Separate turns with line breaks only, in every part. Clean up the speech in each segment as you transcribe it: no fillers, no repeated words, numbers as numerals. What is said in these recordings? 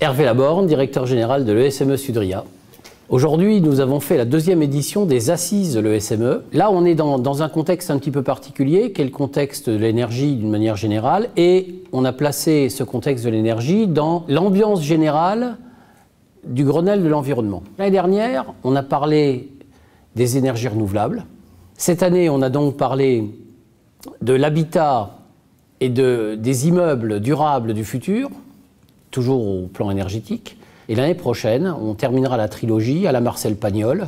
Hervé Laborne, directeur général de l'ESME Sudria. Aujourd'hui, nous avons fait la deuxième édition des Assises de l'ESME. Là, on est dans un contexte un petit peu particulier, qui est le contexte de l'énergie d'une manière générale, et on a placé ce contexte de l'énergie dans l'ambiance générale du Grenelle de l'environnement. L'année dernière, on a parlé des énergies renouvelables. Cette année, on a donc parlé de l'habitat et des immeubles durables du futur, toujours au plan énergétique. Et l'année prochaine, on terminera la trilogie à la Marcel Pagnol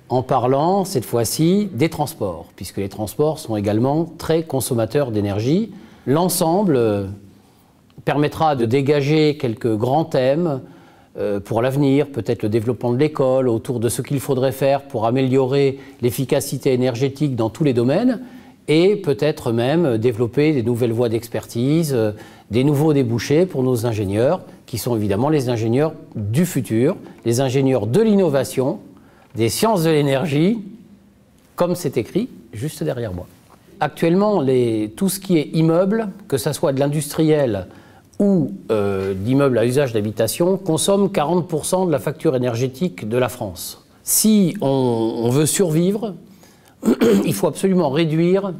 en parlant, cette fois-ci, des transports, puisque les transports sont également très consommateurs d'énergie. L'ensemble permettra de dégager quelques grands thèmes pour l'avenir, peut-être le développement de l'école, autour de ce qu'il faudrait faire pour améliorer l'efficacité énergétique dans tous les domaines, et peut-être même développer des nouvelles voies d'expertise, des nouveaux débouchés pour nos ingénieurs, qui sont évidemment les ingénieurs du futur, les ingénieurs de l'innovation, des sciences de l'énergie, comme c'est écrit juste derrière moi. Actuellement, tout ce qui est immeuble, que ce soit de l'industriel ou d'immeubles à usage d'habitation, consomme 40% de la facture énergétique de la France. Si on veut survivre, il faut absolument réduire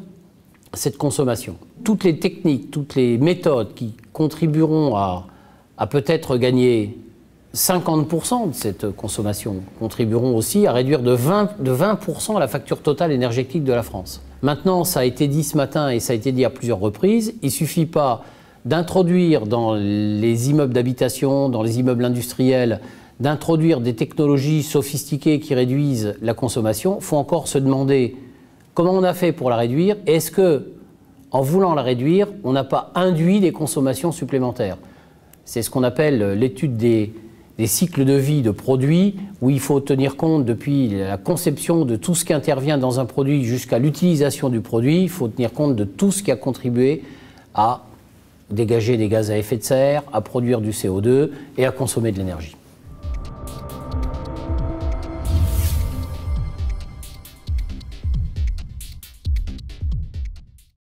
cette consommation. Toutes les techniques, toutes les méthodes qui contribueront à peut-être gagner 50% de cette consommation contribueront aussi à réduire de 20% la facture totale énergétique de la France. Maintenant, ça a été dit ce matin et ça a été dit à plusieurs reprises, il ne suffit pas d'introduire dans les immeubles d'habitation, dans les immeubles industriels, d'introduire des technologies sophistiquées qui réduisent la consommation. Il faut encore se demander comment on a fait pour la réduire. Est-ce que, en voulant la réduire, on n'a pas induit des consommations supplémentaires? C'est ce qu'on appelle l'étude des cycles de vie de produits, où il faut tenir compte depuis la conception de tout ce qui intervient dans un produit jusqu'à l'utilisation du produit. Il faut tenir compte de tout ce qui a contribué à dégager des gaz à effet de serre, à produire du CO2 et à consommer de l'énergie.